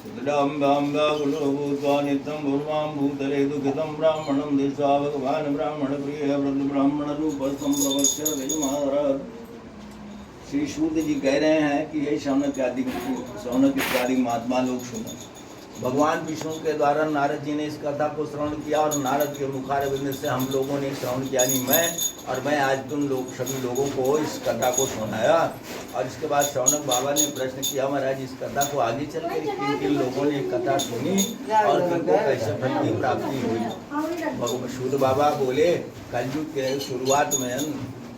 सुतराम्बाम्बाकुलभूत्वा नित्यं भूर्वां भूतले दुःखितं ब्राह्मणं दृष्ट्वा भगवान् ब्राह्मणप्रियः ब्राह्मणरूपस्थं प्रवक्ष्यते महाराज। श्री सूत जी कह रहे हैं कि ये शौनक इत्यादि महात्मा लोग सुनो। भगवान विष्णु के द्वारा नारद जी ने इस कथा को श्रवण किया और नारद के मुखारविंद से हम लोगों ने श्रवण किया, नहीं मैं आज तुम लोग सभी लोगों को इस कथा को सुनाया। और इसके बाद शौनक बाबा ने प्रश्न किया, महाराज इस कथा को आगे चल कर किन किन लोगों ने कथा सुनी और किनको कैसे फल की प्राप्ति हुई। सूत बाबा बोले, कलयुग के शुरुआत में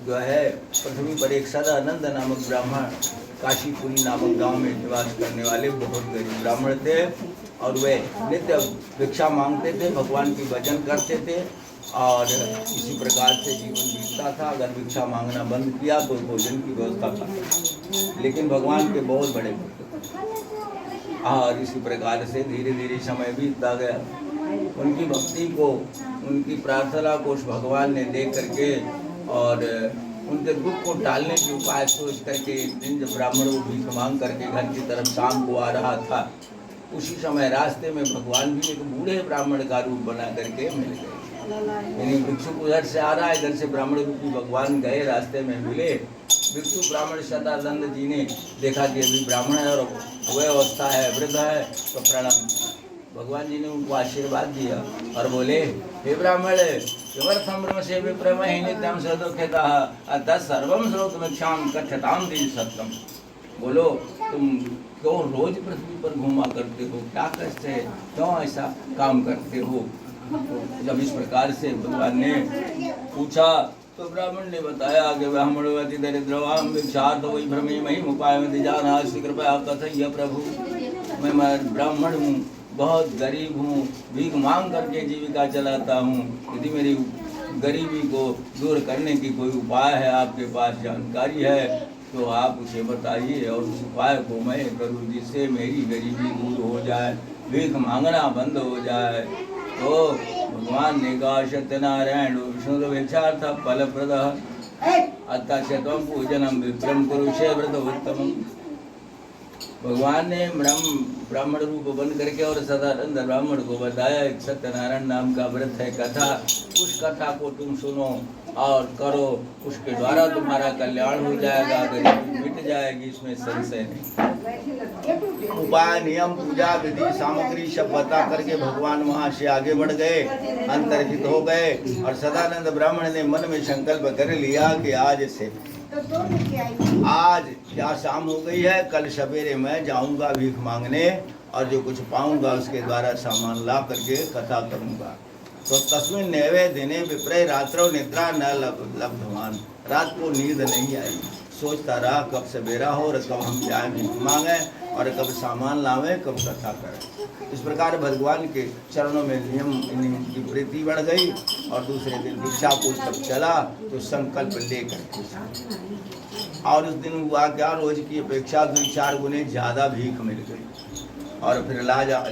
जो है पृथ्वी पर एक सदानंद नामक ब्राह्मण काशीपुरी नामक गांव में निवास करने वाले बहुत गरीब ब्राह्मण थे और वे नित्य भिक्षा मांगते थे, भगवान की भजन करते थे और इसी प्रकार से जीवन बीतता था। अगर भिक्षा मांगना बंद किया तो भोजन की व्यवस्था करते, लेकिन भगवान के बहुत बड़े भक्त थे और इसी प्रकार से धीरे धीरे समय बीतता गया। उनकी भक्ति को, उनकी प्रार्थना को उस भगवान ने देख करके और उनके दुख को टालने के उपाय सोच करके एक दिन जब ब्राह्मण को भीख मांग करके घर की तरफ शाम को आ रहा था, उसी समय रास्ते में भगवान भी एक बूढ़े ब्राह्मण का रूप बना करके मिल गए। यानी भिक्षुक उधर से आ रहा है, इधर से ब्राह्मण रूपी भगवान गए, रास्ते में मिले। भिक्षु ब्राह्मण सदानंद जी ने देखा कि अभी ब्राह्मण है और वह अवस्था है, वृद्ध है, तो प्रणाम। भगवान जी ने उनको आशीर्वाद दिया और बोले, हे ब्राह्मण किमर्थं ब्रह्मसे विप्रमहि नित्यं सदुःखितः अतः सर्वं श्रोतुमिच्छामि कथ्यतां ते सत्यम्। बोलो तुम क्यों रोज पृथ्वी पर घूमा करते हो, क्या कष्ट है, क्यों ऐसा काम करते हो। तो जब इस प्रकार से भगवान ने पूछा तो ब्राह्मण ने बताया कि ब्राह्मणवती दरिद्रवाम भिक्षार्थ वही भ्रमे मही उपाय में जानासि कृपया कथय प्रभु। मैं ब्राह्मण हूँ, बहुत गरीब हूँ, भीख मांग करके जीविका चलाता हूँ। यदि मेरी गरीबी को दूर करने की कोई उपाय है, आपके पास जानकारी है तो आप उसे बताइए और उस उपाय को मैं करूँ जिससे मेरी गरीबी दूर हो जाए, भीख मांगना बंद हो जाए। तो भगवान ने कहा, सत्यनारायण विष्णु भिक्षार्थ फलप्रद अतः त्वं पूजनम विप्रम कुरुषे व्रत उत्तम। भगवान ने ब्राह्मण रूप बन करके और सदानंद ब्राह्मण को बताया, एक सत्यनारायण नाम का व्रत है कथा, उस कथा को तुम सुनो और करो, उसके द्वारा तुम्हारा कल्याण हो जाएगा, गरीबी मिट जाएगी, इसमें संशय नहीं। उपाय नियम पूजा विधि सामग्री सब बता करके भगवान वहाँ से आगे बढ़ गए, अंतर्हित हो गए और सदानंद ब्राह्मण ने मन में संकल्प कर लिया कि आज क्या शाम हो गई है, कल सवेरे मैं जाऊंगा भीख मांगने और जो कुछ पाऊंगा उसके द्वारा सामान ला करके कथा करूंगा। तो तस्मिन् नैवे दिने विप्रय रात्रौ निद्रा न लब्धवान। रात को नींद नहीं आई, सोचता रहा कब सवेरा हो और कब हम जाए भीख मांगे और कब सामान लावे, कब कथा करें। इस प्रकार भगवान के चरणों में नियम की प्रीति बढ़ गई और दूसरे दिन भिक्षा को जब चला तो संकल्प लेकर और उस दिन हुआ क्या, रोज की अपेक्षा 2-4 गुने ज़्यादा भीख मिल गई और फिर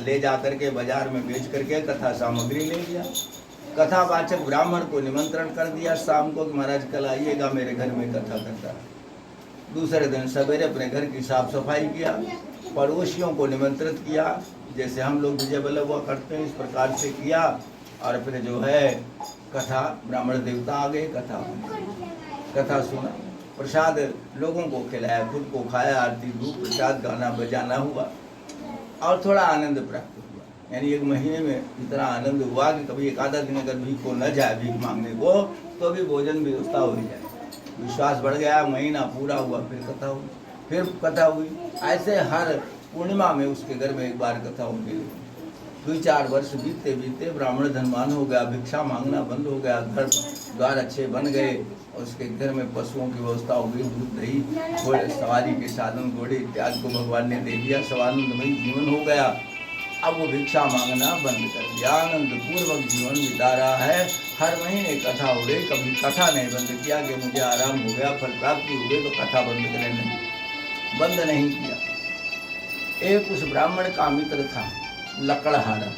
ले जा करके बाजार में बेच करके कथा सामग्री ले लिया। कथावाचक ब्राह्मण को निमंत्रण कर दिया शाम को कि महाराज कल आइएगा मेरे घर में कथा करता। दूसरे दिन सवेरे अपने घर की साफ सफाई किया, पड़ोसियों को निमंत्रित किया, जैसे हम लोग विजय बल्लभ हुआ करते हैं इस प्रकार से किया और फिर जो है कथा, ब्राह्मण देवता आ गए, कथा सुना, प्रसाद लोगों को खिलाया, खुद को खाया, आरती धूप प्रसाद गाना बजाना हुआ और थोड़ा आनंद प्राप्त हुआ। यानी एक महीने में इतना आनंद हुआ कि कभी एक आधा दिन अगर भीख को न जाए भीख मांगने को तो भी भोजन व्यवस्था हो जाए। विश्वास बढ़ गया, महीना पूरा हुआ, फिर कथा हुई, फिर कथा हुई। ऐसे हर पूर्णिमा में उसके घर में एक बार कथा होगी। 2-4 वर्ष बीतते बीतते ब्राह्मण धनवान हो गया, भिक्षा मांगना बंद हो गया, घर द्वार अच्छे बन गए और उसके घर में पशुओं की व्यवस्था हो गई, दूध दही घोड़े सवारी के साधन घोड़े इत्यादि को भगवान ने दे दिया, स्वानंदमयी जीवन हो गया। अब वो भिक्षा मांगना बंद कर दिया, आनंद पूर्वक जीवन बिता रहा है। हर महीने कथा हो गई, कभी कथा नहीं बंद किया कि मुझे आराम हो गया, फल प्राप्ति हो गई तो कथा बंद करें, नहीं, बंद नहीं किया। एक उस ब्राह्मण का मित्र था लकड़हारा।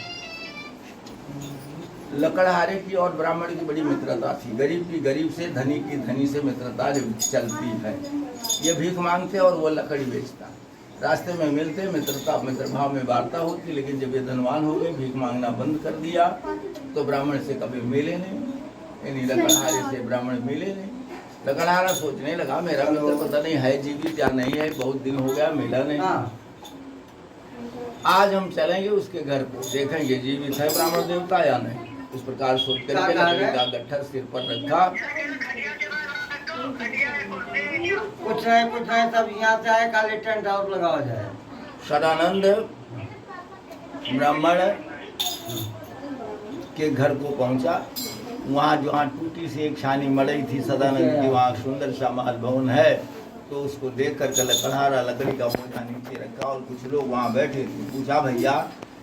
लकड़हारे की और ब्राह्मण की बड़ी मित्रता थी, गरीब की गरीब से, धनी की धनी से मित्रता चलती है। ये भीख मांगते और वो लकड़ी बेचता। रास्ते में मिलते, मित्रता मित्र भाव में वार्ता होती, लेकिन जब ये धनवान हो गए, भीख मांगना बंद कर दिया, तो ब्राह्मण से कभी मिले नहीं। इन्हीं लकड़हारे से ब्राह्मण मिले नहीं। लकड़हारा सोचने लगा मेरा मित्र पता नहीं है जीवित या नहीं है, बहुत दिन हो गया मिला नहीं। आज हम चलेंगे उसके घर को, देखेंगे जीवित है ब्राह्मण देवता या नहीं। इस प्रकार सोच करके लकड़ी का गट्ठर सिर पर रखा। कुछ नहीं तब यहाँ से आए, खाली टेंट हाउस लगाया जाए। सदानंद ब्राह्मण के घर को पहुंचा। वहाँ जहाँ टूटी सी एक छानी मड़ई थी सदानंद की, वहाँ सुंदर सा महल भवन है। तो उसको देख कर लकड़हारा लकड़ी का बोझा नीचे रखा और कुछ लोग वहाँ बैठे थे। पूछा भैया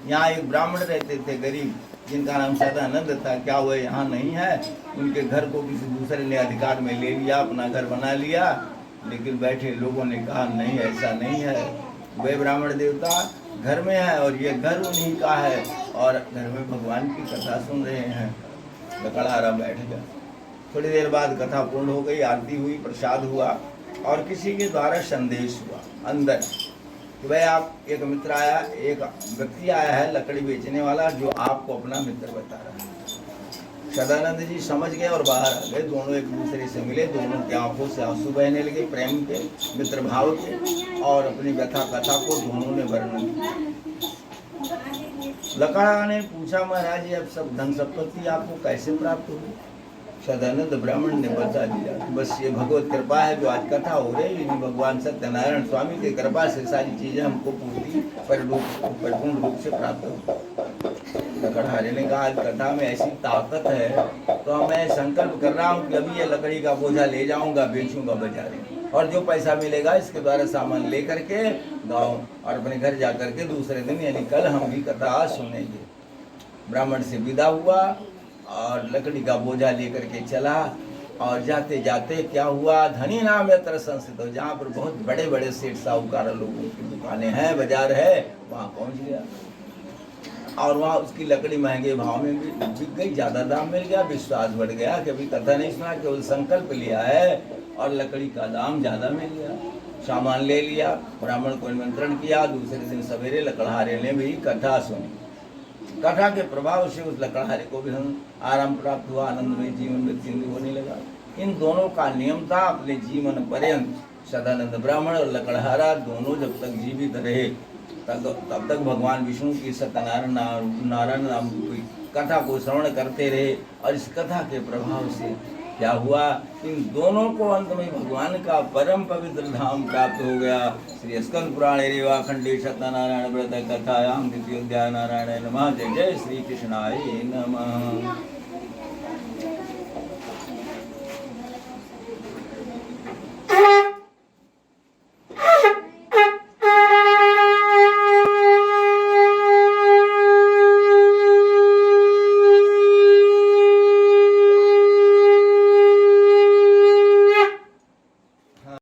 यहाँ एक ब्राह्मण रहते थे गरीब, जिनका नाम सदानंद था, क्या वो यहाँ नहीं है? उनके घर को किसी दूसरे ने अधिकार में ले लिया, अपना घर बना लिया। लेकिन बैठे लोगों ने कहा नहीं, ऐसा नहीं है, वे ब्राह्मण देवता घर में है और ये घर उन्हीं का है और घर में भगवान की कथा सुन रहे हैं। लकड़हारा बैठ गया। थोड़ी देर बाद कथा पूर्ण हो गई, आरती हुई, प्रसाद हुआ और किसी के द्वारा संदेश हुआ अंदर कि भाई आप, एक मित्र आया, एक व्यक्ति आया है लकड़ी बेचने वाला, जो आपको अपना मित्र बता रहा है। सदानंद जी समझ गए और बाहर आ गए। दोनों एक दूसरे से मिले, दोनों की आंखों से आंसू बहने लगे, प्रेम के, मित्र भाव के, और अपनी व्यथा कथा को दोनों ने वर्णन किया। लकड़हारा ने पूछा महाराज ये अब सब धन संपत्ति आपको कैसे प्राप्त हुई? सदानंद ब्राह्मण ने बता दिया कि बस ये भगवत कृपा है, जो आज कथा हो रही है, भगवान सत्यनारायण स्वामी की कृपा से सारी चीजें हमको पूर्ति परिपूर्ण रूप से प्राप्त हुई। लकड़हारे ने कहा आज कथा में ऐसी ताकत है, तो मैं संकल्प कर रहा हूँ कि अभी ये लकड़ी का बोझा ले जाऊंगा, बेचूंगा बाजार में, और जो पैसा मिलेगा इसके द्वारा सामान ले करके गाँव और अपने घर जा करके दूसरे दिन यानी कल हम भी कथा सुनेंगे। ब्राह्मण से विदा हुआ और लकड़ी का बोझा लेकर के चला। और जाते जाते क्या हुआ, धनी नाम यत्र संस्थित हो, जहाँ पर बहुत बड़े बड़े सेठ साहूकार लोगों की दुकानें हैं, बाजार है, वहाँ पहुँच गया। और वहाँ उसकी लकड़ी महंगे भाव में भी बिक गई, ज़्यादा दाम मिल गया। विश्वास बढ़ गया कि अभी कथा नहीं सुना, केवल संकल्प लिया है और लकड़ी का दाम ज़्यादा मिल गया। सामान ले लिया, ब्राह्मण को निमंत्रण किया। दूसरे दिन सवेरे लकड़हारे ने भी कथा सुनी। कथा के प्रभाव से उस लकड़हारे को भी आराम प्राप्त हुआ, आनंदमय जीवन व्यतीत होने लगा। इन दोनों का नियम था अपने जीवन पर्यंत, सदानंद ब्राह्मण और लकड़हारा दोनों जब तक जीवित रहे तब तक भगवान विष्णु की सत्यनारायण नाम की कथा को श्रवण करते रहे। और इस कथा के प्रभाव से क्या हुआ, इन दोनों को अंत में भगवान का परम पवित्र धाम प्राप्त हो गया। श्री स्कंद पुराणे रेवाखंडे सत्यनारायण व्रत कथायाम द्वितीयोध्याय नारायण नमः। जय जय श्री कृष्णाय नमः।